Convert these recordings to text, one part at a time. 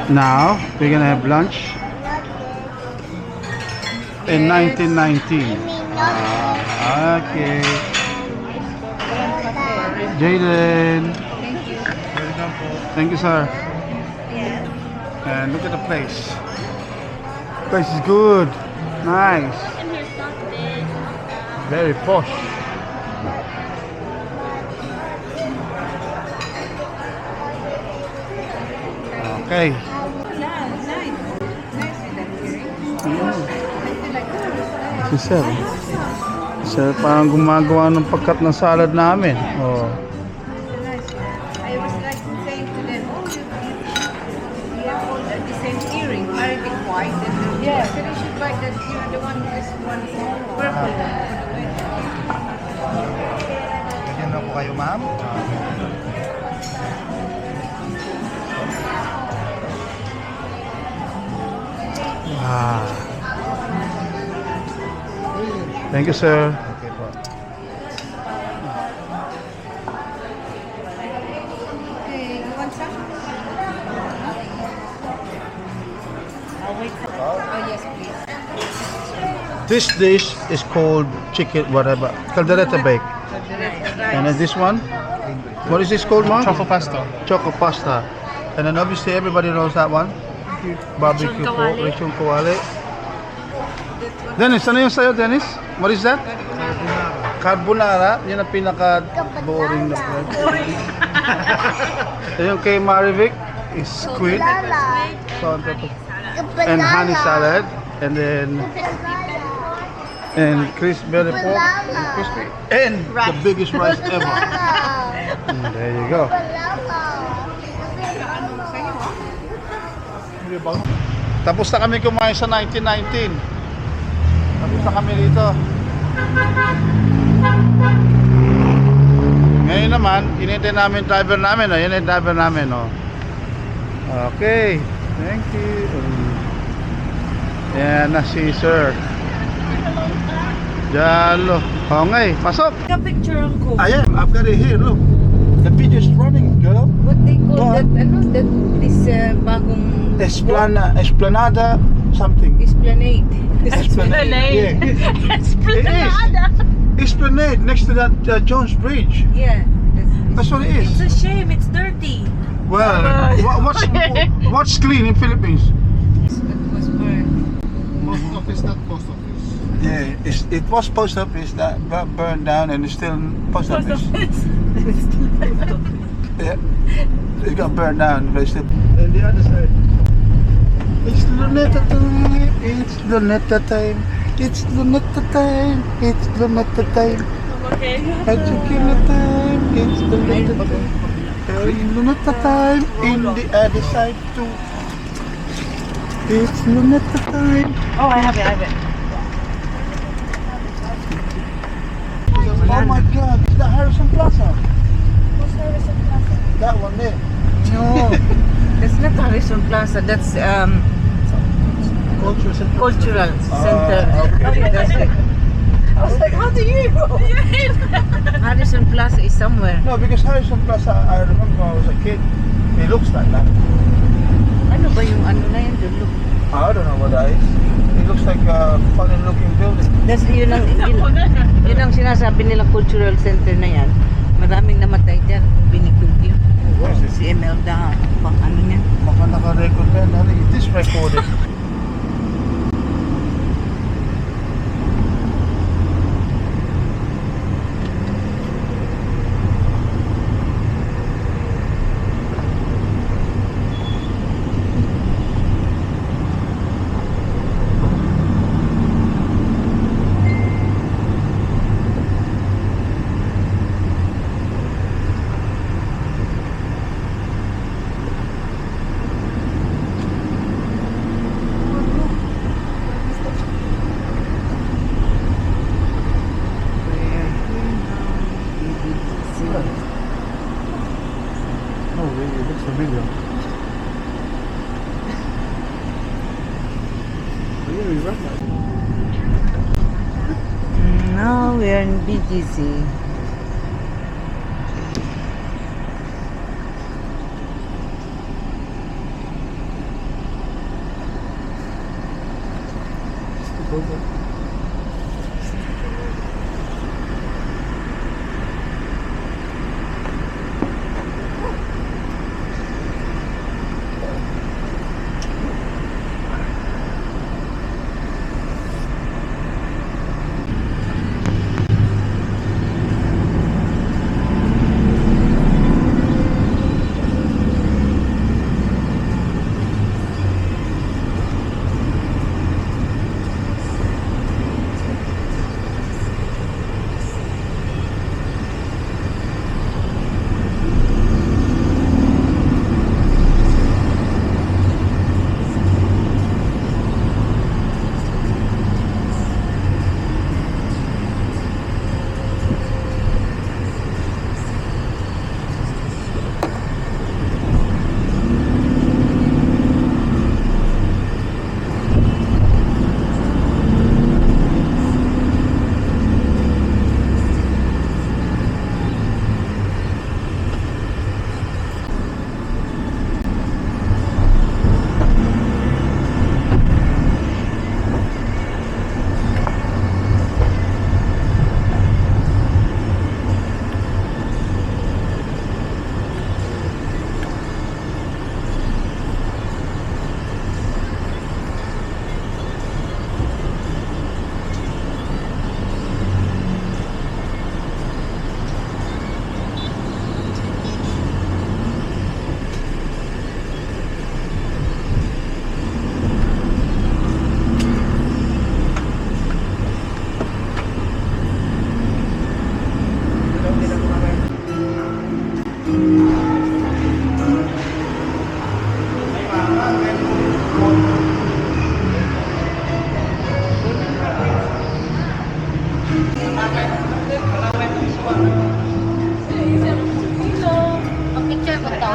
Now we're gonna have lunch in 1919. Okay. Jaden. Thank you, sir. And look at the place. Place is good. Nice. Very posh. Okay. Si sir. Sir, parang gumagawa ng pagkat ng salad namin. Oh. I was like saying to them, oh, you have all the same earring, Arabic white. And yeah. So they should buy that, the one, this one, purple. Ganyan na po kayo, ma'am. Ah. Thank you, sir. Okay po. Okay, you want some? I'll wait for Oh, yes, please. This dish is called chicken whatever, caldereta bake. And then this one, what is this called, Mom? Choco pasta. Choco pasta. And then obviously everybody knows that one. Barbecue po, lechon kawali. Dennis, ano yung sa'yo, Dennis? What is that? Carbonara. Yun ang pinaka-boring na bread. Yung kay Marivic is squid. So, and honey salad. And then crispy pork and crispy. And the biggest rice ever. There you go. Tapos na kami kumain sa 1919. Tapos na kami dito. Ngayon naman, inintay namin driver namin. Yan yung driver namin. Oh. Okay. Thank you. Yan na si sir. Jalo. Okay, pasok. Take a picture ko. Ayan, I've got it here. Look. The video is running, girl. What they call What? that, this bagong... Esplanada something. Esplanade. Yeah. Esplanada. Esplanade next to that Jones Bridge. Yeah. That's what it is. It's a shame, it's dirty. Well, what's clean in Philippines? It was burned. Post office, not post office. Yeah, it was post office that burned down and it's still post office. Yeah, it got burned down, but it's still. And the other side. It's Luneta time. It's Luneta time. It's Luneta time. It's Luneta time. Okay. It's time. It's Luneta time. It's Luneta time. In the other side too. It's Luneta time. Oh, I have it. Oh my God! Is that Harrison Plaza? What's Harrison Plaza? That one there. No, that's not Harrison Plaza. That's Culture Center. cultural center. okay. That's it. I was like, how do you know? Harrison Plaza is somewhere. No, because Harrison Plaza, I remember when I was a kid, it looks like that. Ano ba yung ano na yun? Look. I don't know what that is. It looks like a funny looking building. That's yun ang sinasabi nilang cultural center na yan. Maraming namatay dyan. Binigog yun. Si Imelda, pang ano niya. Baka naka-record na. It is recorded. Oh, really? It looks familiar. Really, right? Now we are in BGC. logo. Picture ko to.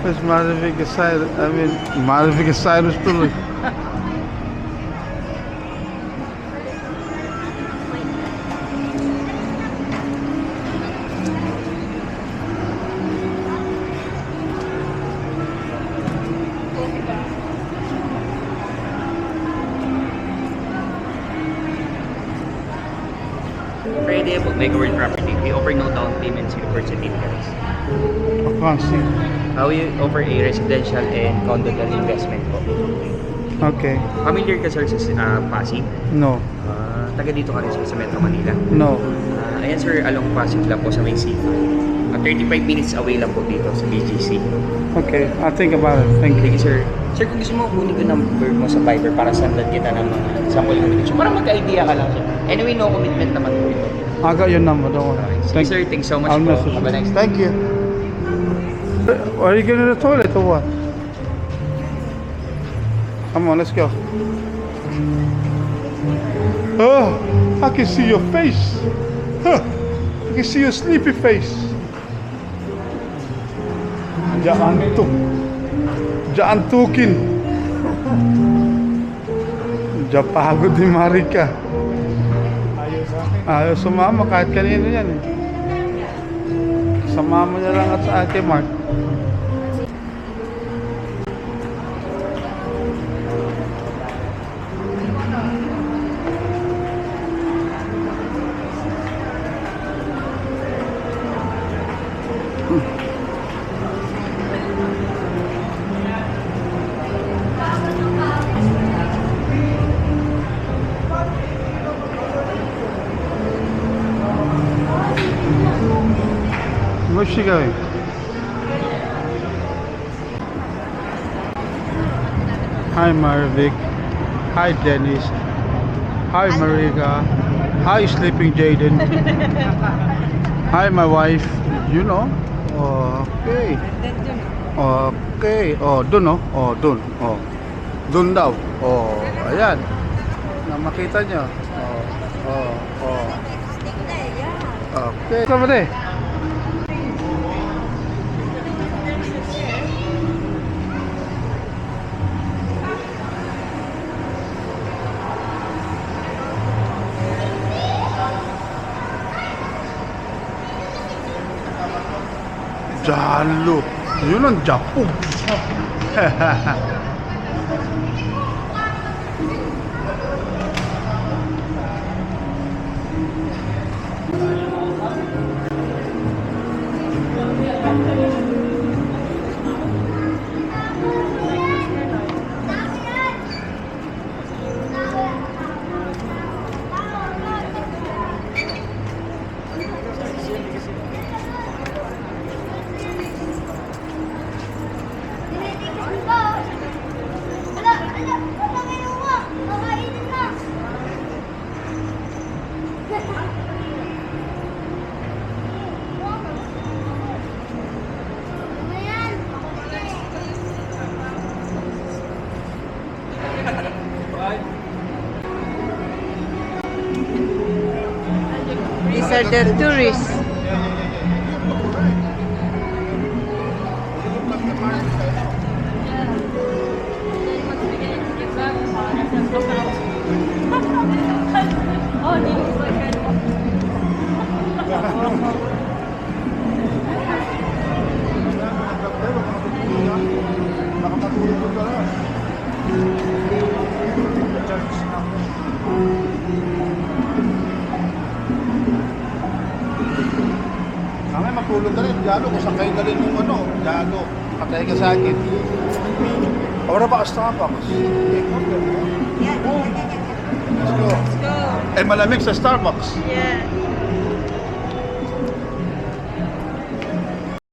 Mas Malvika Cyrus, Malvika Cyrus tuloy. Friday po, Mega World Property. We offer no down payments for certificates. Fancy. We offer a residential and condo investment po. Okay. Familiar ka sir sa Pasig? No. Taga dito ka rin sir sa Metro Manila. No. Ayan sir, along Pasig lang po sa may C5. 35 minutes away lang po dito sa BGC. Okay. I'll think about it. Thank Thank you. you sir. Sir, kung gusto mo, kunin ko number mo sa Viber para sandan kita ng mga sample application. Para magka-idea ka lang sir. Anyway, no commitment naman po ito. I got your number. Don't worry. Okay. Sige sir, thanks so much I'll po. message Have a you. nice day. Thank you. Are you going to the toilet or what? Come on, let's go. Oh, I can see your face. Huh. I can see your sleepy face. Jaantuk. Jaantukin. Japagod ni Marika. Ayaw sumama kahit kanino yan eh. Sumama niya lang at sa Ate Mark. she going? Hi Marvick. Hi Dennis. Hi Marika. Hi sleeping Jaden. Hi my wife. You know. Okay. Okay. Oh, dun oh. Oh, dun. Oh. Dun daw. Oh, ayan. Na makita nyo. Oh. Oh. Oh. Okay. Come there. Jalo. Yun ang Japon. These are the tourists. Kami matulog ka rin, Jalo, kung saan kayo galing ng ano, Jalo, patay ka sa akin. Ahora ba ka Starbucks? Let's go. Let's go. Eh, malamig sa Starbucks. Yeah.